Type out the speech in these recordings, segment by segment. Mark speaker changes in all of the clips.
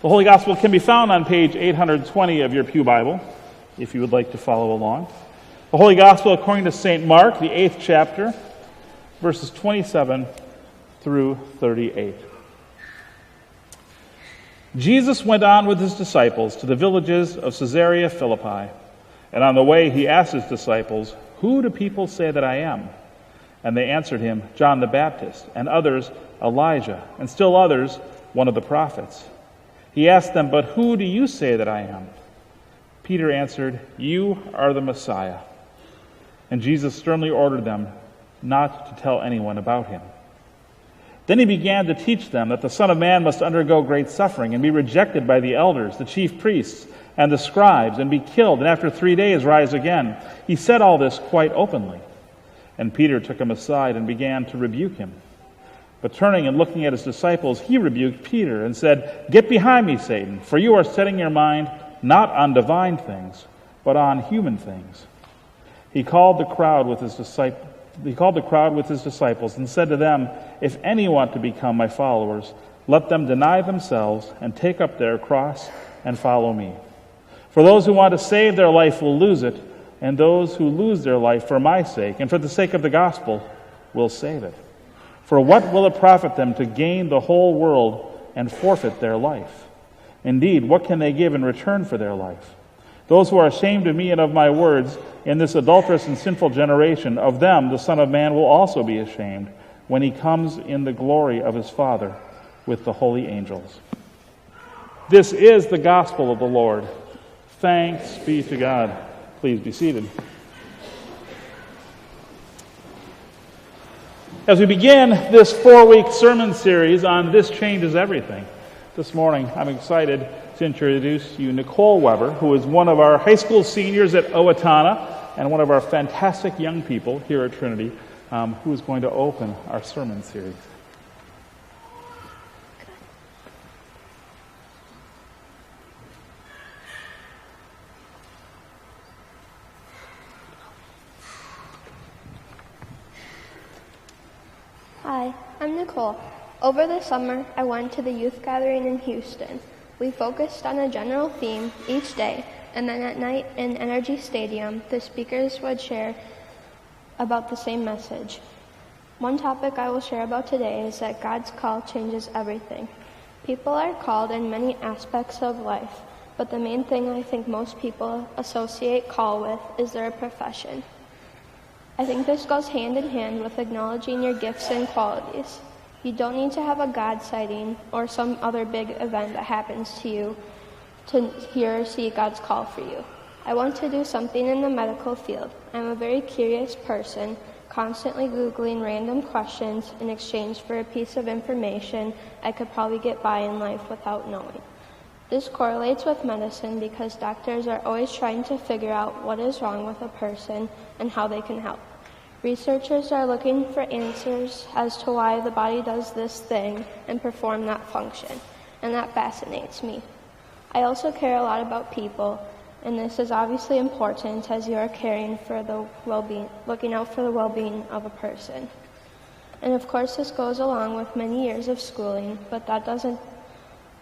Speaker 1: The Holy Gospel can be found on page 820 of your Pew Bible, if you would like to follow along. The Holy Gospel according to St. Mark, the 8th chapter, verses 27 through 38. Jesus went on with his disciples to the villages of Caesarea Philippi, and on the way he asked his disciples, "Who do people say that I am?" And they answered him, "John the Baptist, and others, Elijah, and still others, one of the prophets." He asked them, "But who do you say that I am?" Peter answered, "You are the Messiah." And Jesus sternly ordered them not to tell anyone about him. Then he began to teach them that the Son of Man must undergo great suffering and be rejected by the elders, the chief priests, and the scribes, and be killed, and after 3 days rise again. He said all this quite openly. And Peter took him aside and began to rebuke him. But turning and looking at his disciples, he rebuked Peter and said, "Get behind me, Satan, for you are setting your mind not on divine things, but on human things." He called the crowd with his disciples and said to them, "If any want to become my followers, let them deny themselves and take up their cross and follow me. For those who want to save their life will lose it, and those who lose their life for my sake and for the sake of the gospel will save it. For what will it profit them to gain the whole world and forfeit their life? Indeed, what can they give in return for their life? Those who are ashamed of me and of my words in this adulterous and sinful generation, of them the Son of Man will also be ashamed when he comes in the glory of his Father with the holy angels." This is the gospel of the Lord. Thanks be to God. Please be seated. As we begin this 4-week sermon series on This Changes Everything, this morning I'm excited to introduce you Nicole Weber, who is one of our high school seniors at Owatonna and one of our fantastic young people here at Trinity, who is going to open our sermon series.
Speaker 2: Hi, I'm Nicole. Over the summer, I went to the youth gathering in Houston. We focused on a general theme each day, and then at night in Energy Stadium, the speakers would share about the same message. One topic I will share about today is that God's call changes everything. People are called in many aspects of life, but the main thing I think most people associate call with is their profession. I think this goes hand in hand with acknowledging your gifts and qualities. You don't need to have a God sighting or some other big event that happens to you to hear or see God's call for you. I want to do something in the medical field. I'm a very curious person, constantly Googling random questions in exchange for a piece of information I could probably get by in life without knowing. This correlates with medicine because doctors are always trying to figure out what is wrong with a person and how they can help. Researchers are looking for answers as to why the body does this thing and perform that function, and that fascinates me. I also care a lot about people, and this is obviously important as you are caring for the well-being, looking out for the well-being of a person. And of course this goes along with many years of schooling, but that doesn't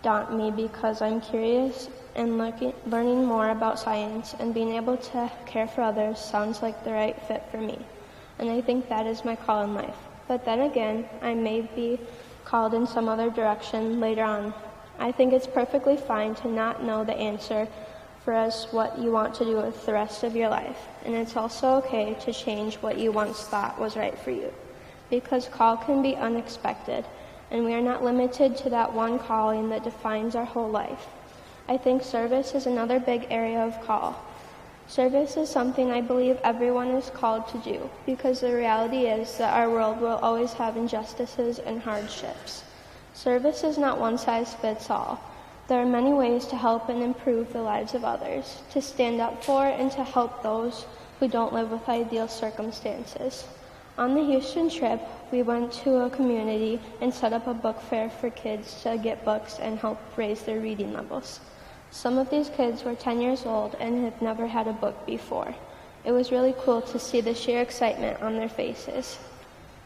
Speaker 2: daunt me because I'm curious and learning more about science, and being able to care for others sounds like the right fit for me. And I think that is my call in life. But then again, I may be called in some other direction later on. I think it's perfectly fine to not know the answer for us what you want to do with the rest of your life. And it's also okay to change what you once thought was right for you. Because call can be unexpected, and we are not limited to that one calling that defines our whole life. I think service is another big area of call. Service is something I believe everyone is called to do, because the reality is that our world will always have injustices and hardships. Service is not one size fits all. There are many ways to help and improve the lives of others, to stand up for and to help those who don't live with ideal circumstances. On the Houston trip, we went to a community and set up a book fair for kids to get books and help raise their reading levels. Some of these kids were 10 years old and had never had a book before. It was really cool to see the sheer excitement on their faces.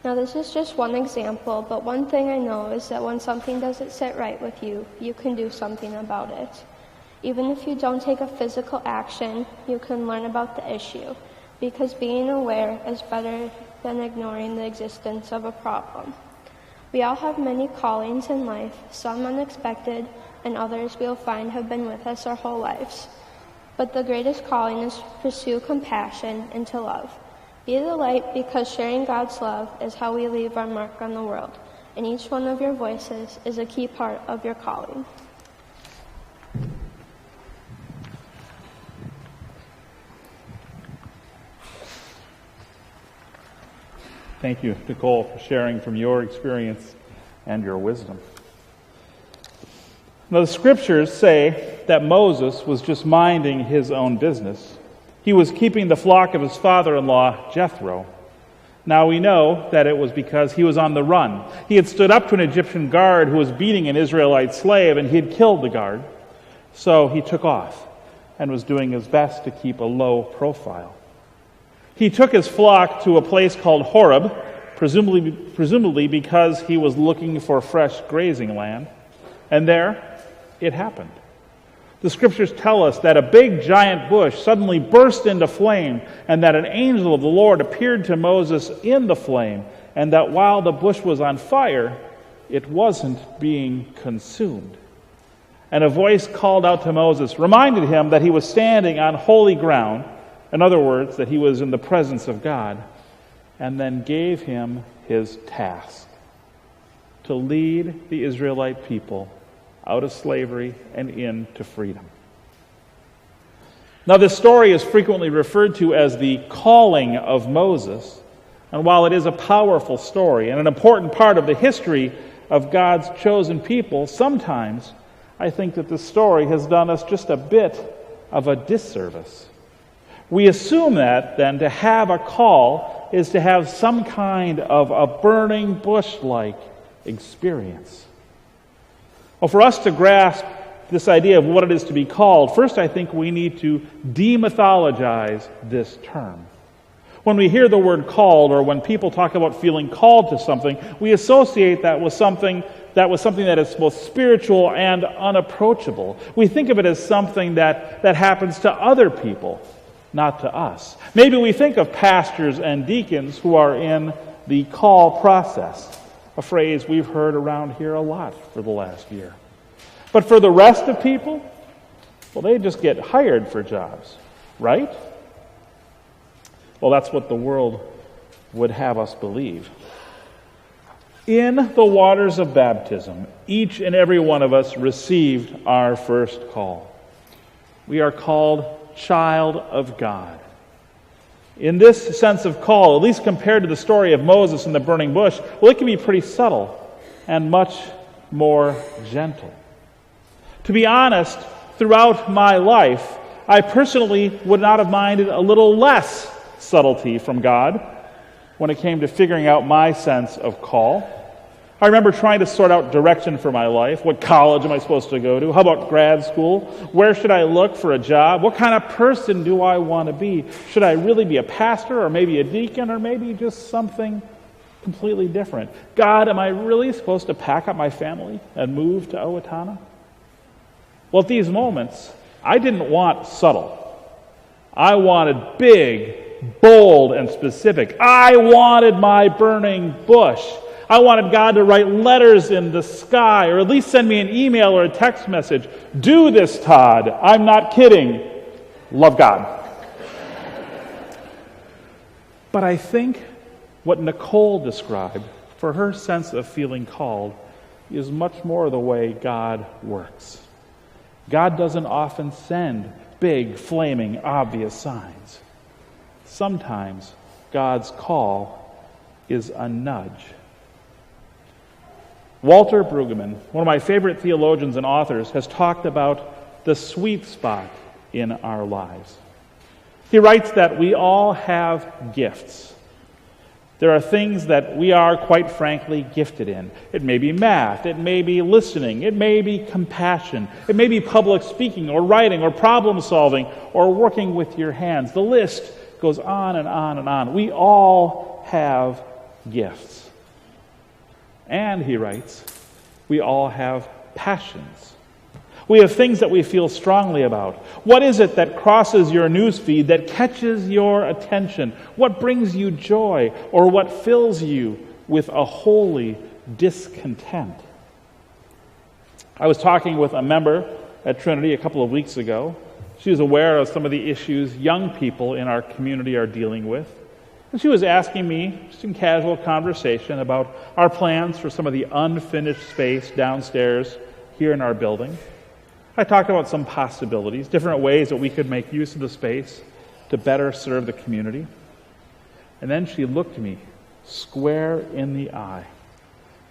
Speaker 2: Now, this is just one example, but one thing I know is that when something doesn't sit right with you, you can do something about it. Even if you don't take a physical action, you can learn about the issue, because being aware is better than ignoring the existence of a problem. We all have many callings in life, some unexpected, and others we'll find have been with us our whole lives. But the greatest calling is to pursue compassion and to love. Be the light, because sharing God's love is how we leave our mark on the world, and each one of your voices is a key part of your calling.
Speaker 1: Thank you, Nicole, for sharing from your experience and your wisdom. Now, the scriptures say that Moses was just minding his own business. He was keeping the flock of his father-in-law, Jethro. Now we know that it was because he was on the run. He had stood up to an Egyptian guard who was beating an Israelite slave, and he had killed the guard. So he took off and was doing his best to keep a low profile. He took his flock to a place called Horeb, presumably because he was looking for fresh grazing land. And there, it happened. The scriptures tell us that a big giant bush suddenly burst into flame, and that an angel of the Lord appeared to Moses in the flame, and that while the bush was on fire, it wasn't being consumed. And a voice called out to Moses, reminded him that he was standing on holy ground, in other words, that he was in the presence of God, and then gave him his task to lead the Israelite people out of slavery and into freedom. Now, this story is frequently referred to as the calling of Moses, and while it is a powerful story and an important part of the history of God's chosen people, sometimes I think that this story has done us just a bit of a disservice. We assume that, then, to have a call is to have some kind of a burning bush-like experience. Well, for us to grasp this idea of what it is to be called, first I think we need to demythologize this term. When we hear the word called, or when people talk about feeling called to something, we associate that with something that is both spiritual and unapproachable. We think of it as something that happens to other people, not to us. Maybe we think of pastors and deacons who are in the call process, a phrase we've heard around here a lot for the last year. But for the rest of people, well, they just get hired for jobs, right? Well, that's what the world would have us believe. In the waters of baptism, each and every one of us received our first call. We are called child of God. In this sense of call, at least compared to the story of Moses and the burning bush, well, it can be pretty subtle and much more gentle. To be honest, throughout my life, I personally would not have minded a little less subtlety from God when it came to figuring out my sense of call. I remember trying to sort out direction for my life. What college am I supposed to go to? How about grad school? Where should I look for a job? What kind of person do I want to be? Should I really be a pastor, or maybe a deacon, or maybe just something completely different? God, am I really supposed to pack up my family and move to Owatonna? Well, at these moments, I didn't want subtle. I wanted big, bold, and specific. I wanted my burning bush. I wanted God to write letters in the sky, or at least send me an email or a text message. Do this, Todd. I'm not kidding. Love God. But I think what Nicole described for her sense of feeling called is much more the way God works. God doesn't often send big, flaming, obvious signs. Sometimes God's call is a nudge. Walter Brueggemann, one of my favorite theologians and authors, has talked about the sweet spot in our lives. He writes that we all have gifts. There are things that we are, quite frankly, gifted in. It may be math, it may be listening, it may be compassion, it may be public speaking or writing or problem solving or working with your hands. The list goes on and on and on. We all have gifts. And, he writes, we all have passions. We have things that we feel strongly about. What is it that crosses your newsfeed, that catches your attention? What brings you joy, or what fills you with a holy discontent? I was talking with a member at Trinity a couple of weeks ago. She was aware of some of the issues young people in our community are dealing with. And she was asking me, just in casual conversation, about our plans for some of the unfinished space downstairs here in our building. I talked about some possibilities, different ways that we could make use of the space to better serve the community. And then she looked me square in the eye,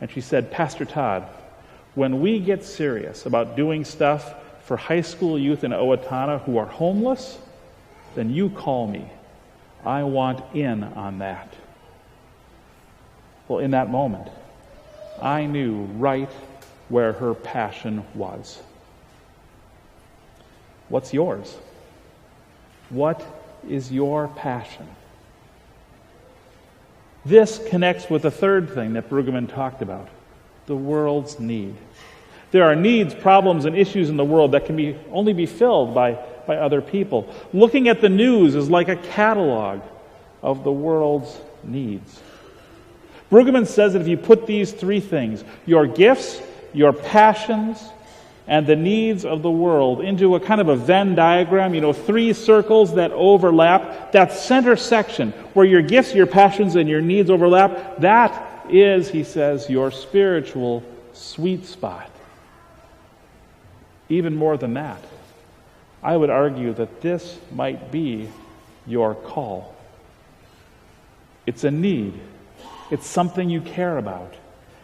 Speaker 1: and she said, Pastor Todd, when we get serious about doing stuff for high school youth in Owatonna who are homeless, then you call me. I want in on that. Well, in that moment, I knew right where her passion was. What's yours? What is your passion? This connects with the third thing that Brueggemann talked about, the world's need. There are needs, problems, and issues in the world that can only be filled by other people. Looking at the news is like a catalog of the world's needs. Brueggemann says that if you put these three things, your gifts, your passions, and the needs of the world, into a kind of a Venn diagram, three circles that overlap, that center section where your gifts, your passions, and your needs overlap, that is, he says, your spiritual sweet spot. Even more than that, I would argue that this might be your call. It's a need. It's something you care about.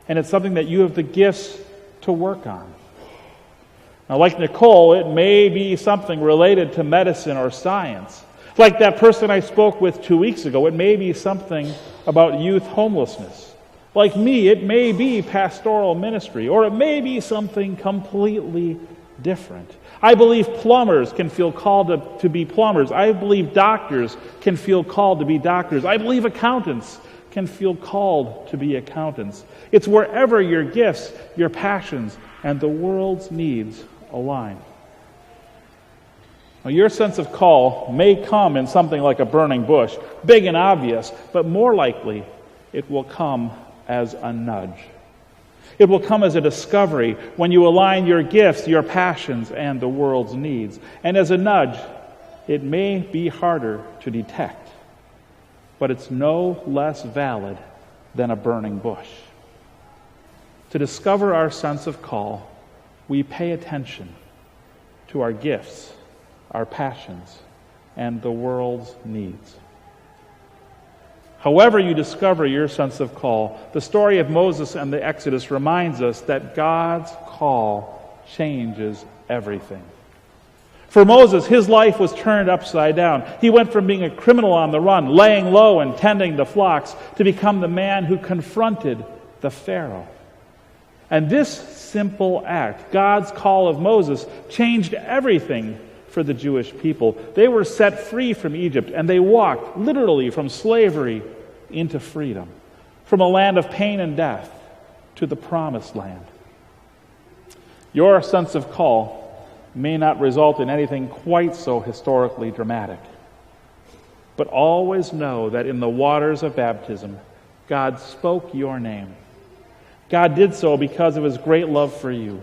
Speaker 1: And it's something that you have the gifts to work on. Now, like Nicole, it may be something related to medicine or science. Like that person I spoke with 2 weeks ago, it may be something about youth homelessness. Like me, it may be pastoral ministry, or it may be something completely different. I believe plumbers can feel called to be plumbers. I believe doctors can feel called to be doctors. I believe accountants can feel called to be accountants. It's wherever your gifts, your passions, and the world's needs align. Now, your sense of call may come in something like a burning bush, big and obvious, but more likely it will come as a nudge. It will come as a discovery when you align your gifts, your passions, and the world's needs. And as a nudge, it may be harder to detect, but it's no less valid than a burning bush. To discover our sense of call, we pay attention to our gifts, our passions, and the world's needs. However you discover your sense of call, the story of Moses and the Exodus reminds us that God's call changes everything. For Moses, his life was turned upside down. He went from being a criminal on the run, laying low and tending the flocks, to become the man who confronted the Pharaoh. And this simple act, God's call of Moses, changed everything for the Jewish people. They were set free from Egypt, and they walked literally from slavery into freedom, from a land of pain and death to the promised land. Your sense of call may not result in anything quite so historically dramatic, but always know that in the waters of baptism, God spoke your name. God did so because of his great love for you.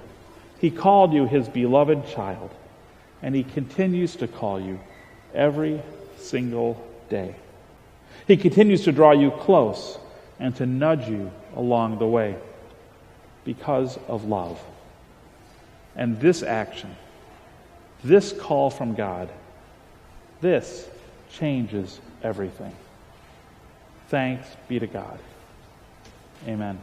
Speaker 1: He called you his beloved child, and he continues to call you every single day. He continues to draw you close and to nudge you along the way because of love. And this action, this call from God, this changes everything. Thanks be to God. Amen.